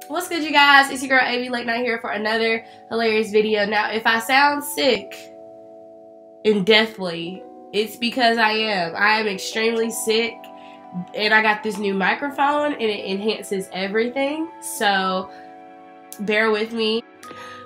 What's good, you guys? It's your girl AV Late Night here for another hilarious video. Now, if I sound sick and deathly, it's because I am. I am extremely sick, and I got this new microphone, and it enhances everything. So, bear with me.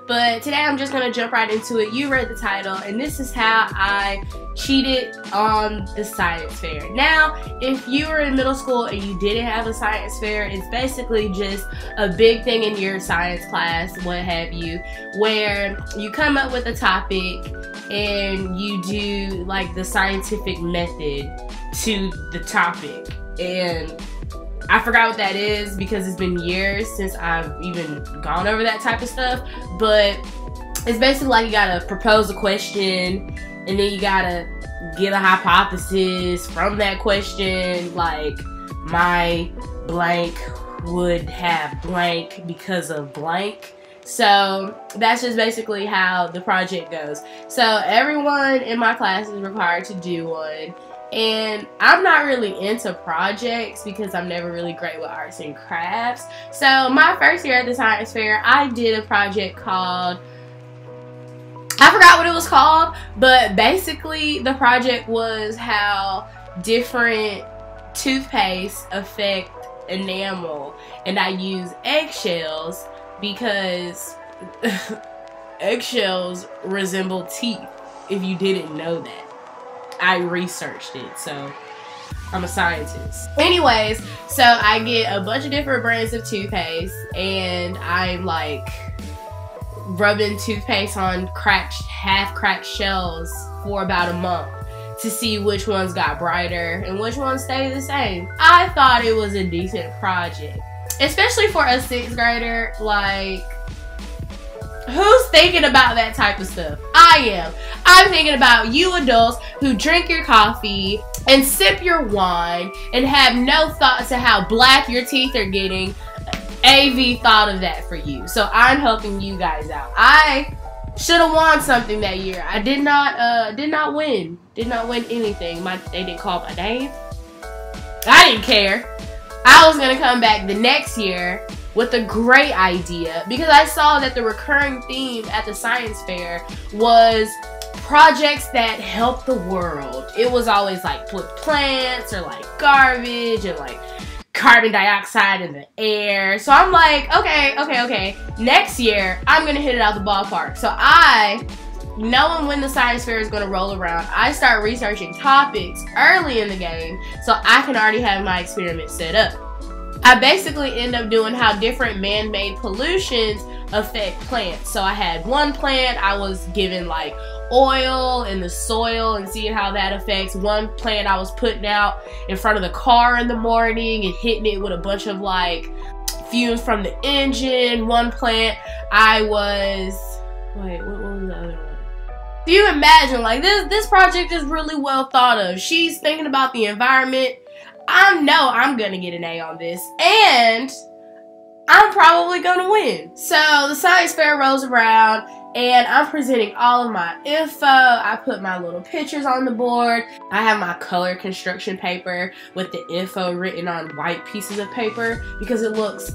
But today I'm just going to jump right into it. You read the title, and this is how I cheated on the science fair. Now, if you were in middle school and you didn't have a science fair, it's basically just a big thing in your science class, what have you, where you come up with a topic and you do like the scientific method to the topic. And I forgot what that is because it's been years since I've even gone over that type of stuff, but it's basically like you gotta propose a question and then you gotta get a hypothesis from that question, like my blank would have blank because of blank. So that's just basically how the project goes. So everyone in my class is required to do one. And I'm not really into projects because I'm never really great with arts and crafts. So my first year at the science fair, I did a project called, I forgot what it was called, but basically the project was how different toothpaste affect enamel. And I used eggshells because eggshells resemble teeth, if you didn't know that. I researched it, so I'm a scientist. Anyways, so I get a bunch of different brands of toothpaste, and I'm like rubbing toothpaste on half-cracked shells for about a month to see which ones got brighter and which ones stayed the same. I thought it was a decent project, especially for a 6th grader. Like, who's thinking about that type of stuff? I am. I'm thinking about you adults who drink your coffee and sip your wine and have no thought to how black your teeth are getting. AV thought of that for you. So I'm helping you guys out. I should have won something that year. I did not win. Did not win anything. They didn't call my name. I didn't care. I was gonna come back the next year with a great idea because I saw that the recurring theme at the science fair was projects that help the world. It was always like with plants or like garbage and like carbon dioxide in the air. So I'm like, okay. Next year, I'm gonna hit it out the ballpark. So knowing when the science fair is gonna roll around, I start researching topics early in the game so I can already have my experiment set up. I basically end up doing how different man-made pollutions affect plants. So I had one plant, I was given like oil in the soil and seeing how that affects. One plant I was putting out in front of the car in the morning and hitting it with a bunch of like fumes from the engine. One plant I was, wait, what was the other one? Do you imagine, like this project is really well thought of. She's thinking about the environment. I know I'm gonna get an A on this, and I'm probably gonna win. So the science fair rolls around, and I'm presenting all of my info. I put my little pictures on the board. I have my color construction paper with the info written on white pieces of paper because it looks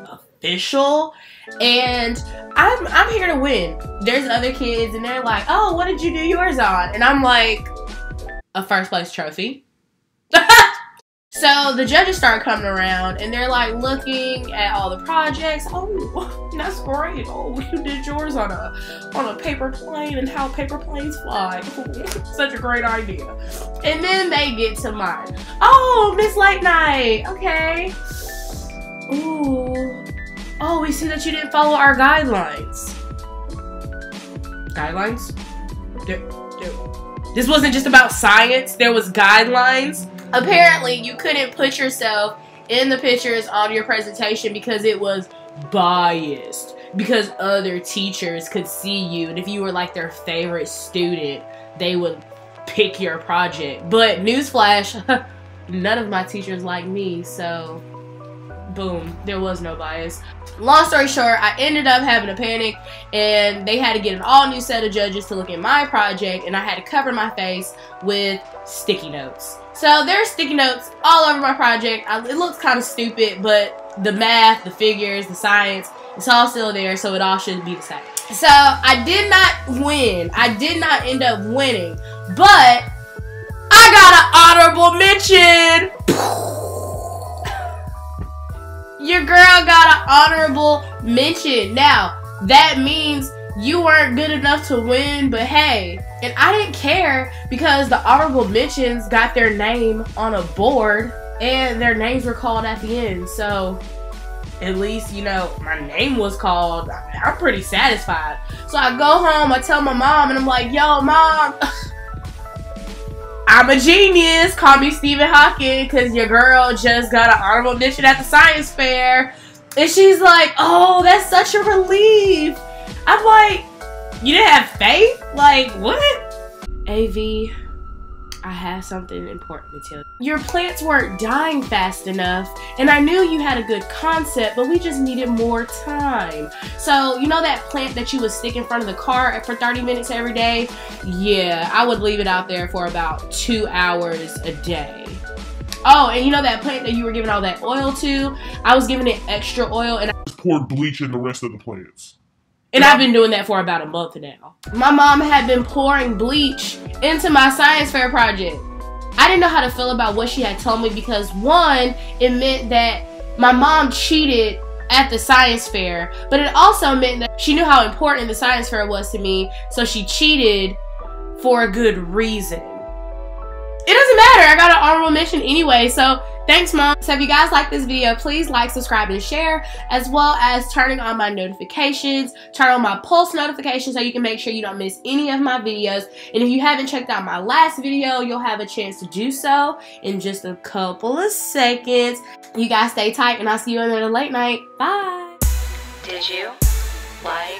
official. And I'm here to win. There's other kids, and they're like, "Oh, what did you do yours on?" And I'm like, "A first place trophy." So the judges start coming around and they're like looking at all the projects. Oh, that's great. Oh, you did yours on a paper plane and how paper planes fly. Such a great idea. And then they get to mine. Oh, Miss Late Night. Okay. Ooh. Oh, we see that you didn't follow our guidelines. Guidelines? This wasn't just about science. There was guidelines. Apparently, you couldn't put yourself in the pictures on your presentation because it was biased. Because other teachers could see you, and if you were like their favorite student, they would pick your project. But newsflash, none of my teachers like me, so boom, there was no bias. Long story short, I ended up having a panic, and they had to get an all new set of judges to look at my project, and I had to cover my face with sticky notes. So there's sticky notes all over my project. It looks kind of stupid, but the math, the figures, the science, it's all still there, so it all should be the same. So I did not win. I did not end up winning, but I got an honorable mention. Your girl got an honorable mention. Now, that means you weren't good enough to win, but hey, and I didn't care because the honorable mentions got their name on a board and their names were called at the end. So at least, you know, my name was called. I'm pretty satisfied. So I go home, I tell my mom, and I'm like, yo, Mom, I'm a genius. Call me Stephen Hawking because your girl just got an honorable mention at the science fair. And she's like, oh, that's such a relief. I'm like, you didn't have faith? Like, what? AV, I have something important to tell you. Your plants weren't dying fast enough, and I knew you had a good concept, but we just needed more time. So, you know that plant that you would stick in front of the car for 30 minutes every day? Yeah, I would leave it out there for about 2 hours a day. Oh, and you know that plant that you were giving all that oil to? I was giving it extra oil, and I poured bleach in the rest of the plants. And I've been doing that for about a month now. My mom had been pouring bleach into my science fair project. I didn't know how to feel about what she had told me because one, it meant that my mom cheated at the science fair, but it also meant that she knew how important the science fair was to me, so she cheated for a good reason. It doesn't matter, I got an honorable mention anyway, so thanks, Mom. So if you guys like this video, please like, subscribe, and share, as well as turning on my notifications. Turn on my pulse notifications so you can make sure you don't miss any of my videos. And if you haven't checked out my last video, you'll have a chance to do so in just a couple of seconds. You guys stay tight, and I'll see you in the late night. Bye. Did you like